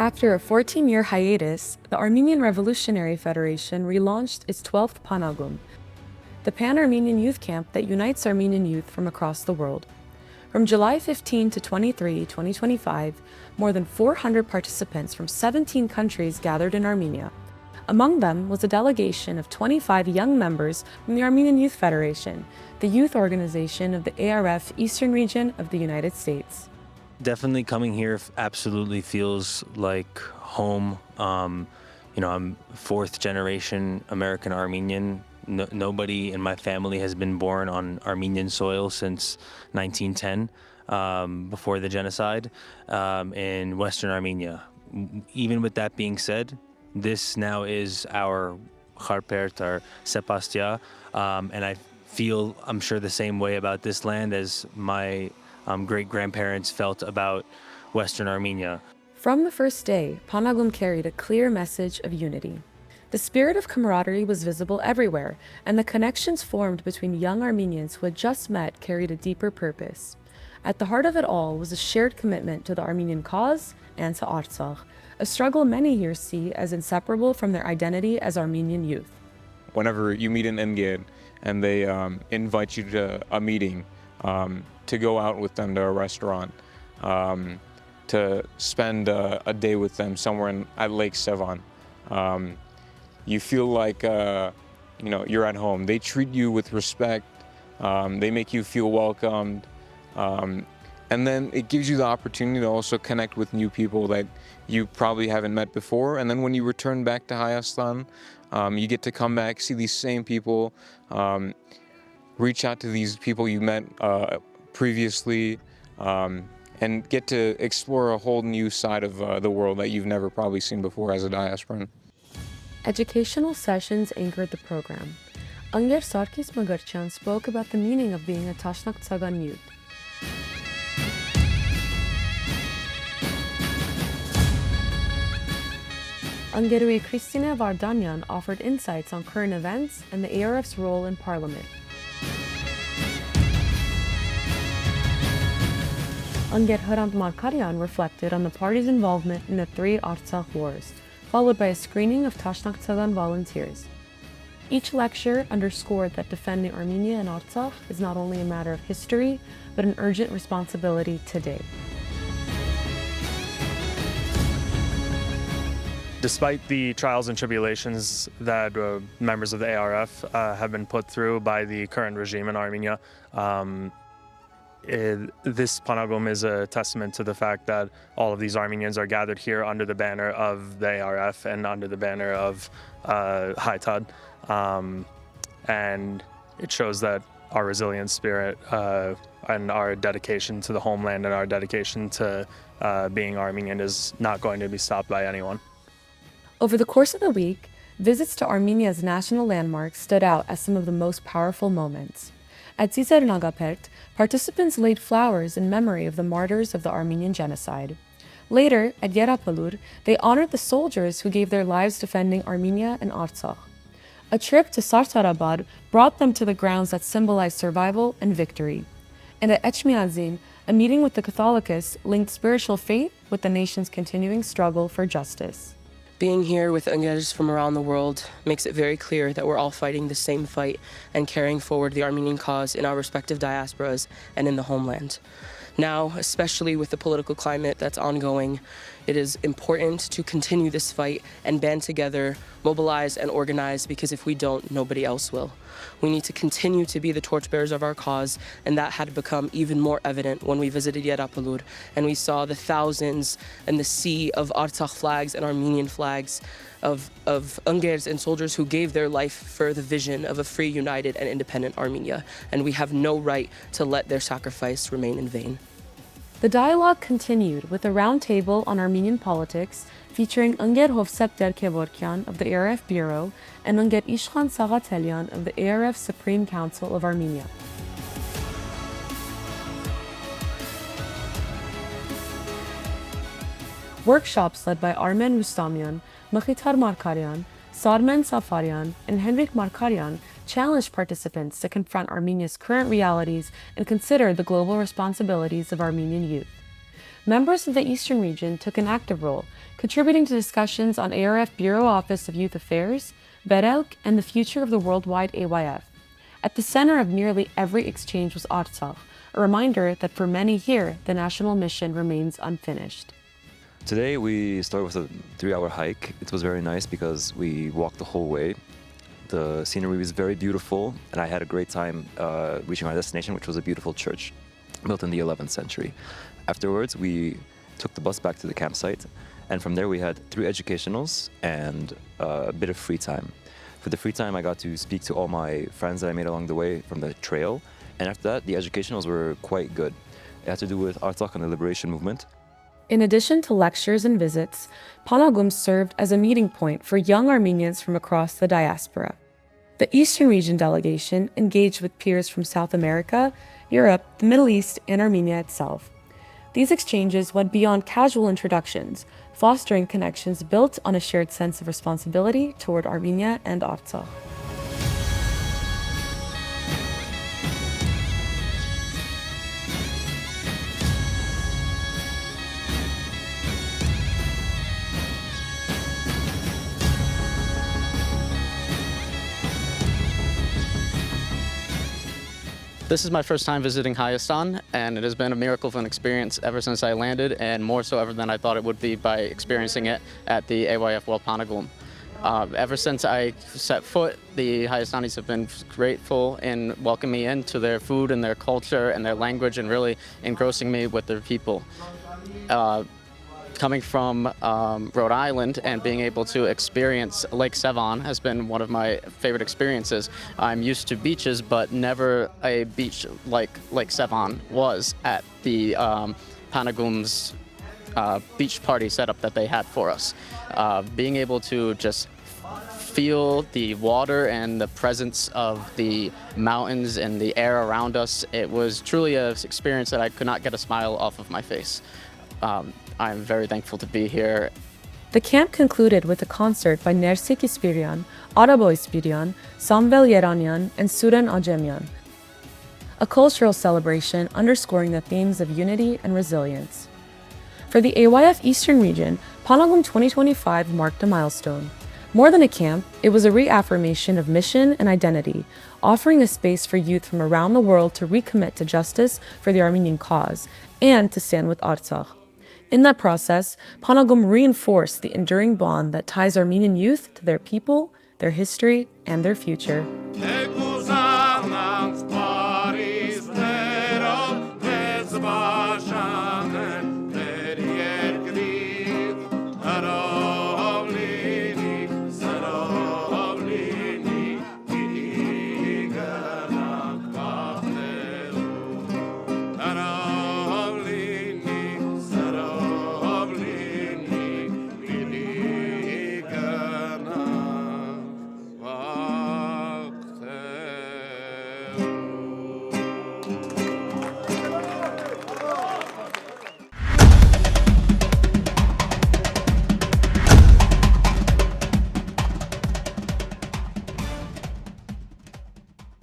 After a 14-year hiatus, the Armenian Revolutionary Federation relaunched its 12th Panagoum, the Pan-Armenian youth camp that unites Armenian youth from across the world. From July 15 to 23, 2025, more than 400 participants from 17 countries gathered in Armenia. Among them was a delegation of 25 young members from the Armenian Youth Federation, the youth organization of the ARF Eastern region of the United States. Definitely coming here absolutely feels like home. I'm fourth generation American Armenian. Nobody in my family has been born on Armenian soil since 1910, before the genocide, in Western Armenia. Even with that being said, this now is our Harpert, our Sepastia, and I feel, I'm sure, the same way about this land as my great-grandparents felt about Western Armenia. From the first day, Panagoum carried a clear message of unity. The spirit of camaraderie was visible everywhere, and the connections formed between young Armenians who had just met carried a deeper purpose. At the heart of it all was a shared commitment to the Armenian cause and to Artsakh, a struggle many here see as inseparable from their identity as Armenian youth. Whenever you meet an Engid and they invite you to a meeting, to go out with them to a restaurant, to spend a day with them somewhere at Lake Sevan, you feel like you're at home. They treat you with respect. They make you feel welcomed. And then it gives you the opportunity to also connect with new people that you probably haven't met before. And then when you return back to Hayastan, you get to come back, see these same people, reach out to these people you met previously, and get to explore a whole new side of the world that you've never probably seen before as a diasporan. Educational sessions anchored the program. Anger Sarkis Magarchan spoke about the meaning of being a Tashnak Tsagan youth. Angerui Christina Vardanyan offered insights on current events and the ARF's role in parliament. Anger Hrant Markaryan reflected on the party's involvement in the 3 Artsakh wars, followed by a screening of Tashnak Tsagan volunteers. Each lecture underscored that defending Armenia and Artsakh is not only a matter of history, but an urgent responsibility today. Despite the trials and tribulations that members of the ARF have been put through by the current regime in Armenia, this Panagoum is a testament to the fact that all of these Armenians are gathered here under the banner of the ARF and under the banner of Haitad. And it shows that our resilient spirit and our dedication to the homeland and our dedication to being Armenian is not going to be stopped by anyone. Over the course of the week, visits to Armenia's national landmarks stood out as some of the most powerful moments. At Zizer Nagapert, participants laid flowers in memory of the martyrs of the Armenian genocide. Later, at Yerapalur, they honored the soldiers who gave their lives defending Armenia and Artsakh. A trip to Sartarabad brought them to the grounds that symbolize survival and victory. And at Echmiadzin, a meeting with the Catholicos linked spiritual faith with the nation's continuing struggle for justice. Being here with Angers from around the world makes it very clear that we're all fighting the same fight and carrying forward the Armenian cause in our respective diasporas and in the homeland. Now, especially with the political climate that's ongoing, it is important to continue this fight and band together, mobilize and organize, because if we don't, nobody else will. We need to continue to be the torchbearers of our cause, and that had become even more evident when we visited Yerapalur and we saw the thousands and the sea of Artsakh flags and Armenian flags of Angers and soldiers who gave their life for the vision of a free, united and independent Armenia, and we have no right to let their sacrifice remain in vain. The dialogue continued with a roundtable on Armenian politics featuring Anger Hovsep Derkevorkian of the ARF Bureau and Anger Ishkhan Sagatelian of the ARF Supreme Council of Armenia. Workshops led by Armen Rustamian, Makhitar Markaryan, Sarmen Safarian, and Henrik Markaryan challenged participants to confront Armenia's current realities and consider the global responsibilities of Armenian youth. members of the Eastern region took an active role, contributing to discussions on ARF Bureau Office of Youth Affairs, Berelk, and the future of the worldwide AYF. At the center of nearly every exchange was Artsakh, a reminder that for many here, the national mission remains unfinished. Today we started with a 3-hour hike. It was very nice because we walked the whole way. The scenery was very beautiful, and I had a great time reaching our destination, which was a beautiful church built in the 11th century. Afterwards, we took the bus back to the campsite, and from there we had 3 educationals and a bit of free time. For the free time, I got to speak to all my friends that I made along the way from the trail, and after that, the educationals were quite good. It had to do with Artsakh and the liberation movement. In addition to lectures and visits, Panagoum served as a meeting point for young Armenians from across the diaspora. The Eastern region delegation engaged with peers from South America, Europe, the Middle East, and Armenia itself. These exchanges went beyond casual introductions, fostering connections built on a shared sense of responsibility toward Armenia and Artsakh. This is my first time visiting Hayastan, and it has been a miracle of an experience ever since I landed, and more so ever than I thought it would be by experiencing it at the AYF-YOARF Panagoum. Ever since I set foot, the Hayastanis have been grateful in welcoming me into their food and their culture and their language and really engrossing me with their people. Coming from Rhode Island and being able to experience Lake Sevan has been one of my favorite experiences. I'm used to beaches, but never a beach like Lake Sevan was at the Panagoum's beach party setup that they had for us. Being able to just feel the water and the presence of the mountains and the air around us, it was truly an experience that I could not get a smile off of my face. I'm very thankful to be here. The camp concluded with a concert by Nersik Ispiryan, Arabo Ispiryan, Samvel Yeranyan, and Suren Ajemyan. A cultural celebration underscoring the themes of unity and resilience. For the AYF Eastern region, Panagoum 2025 marked a milestone. More than a camp, it was a reaffirmation of mission and identity, offering a space for youth from around the world to recommit to justice for the Armenian cause and to stand with Artsakh. In that process, Panagoum reinforced the enduring bond that ties Armenian youth to their people, their history, and their future.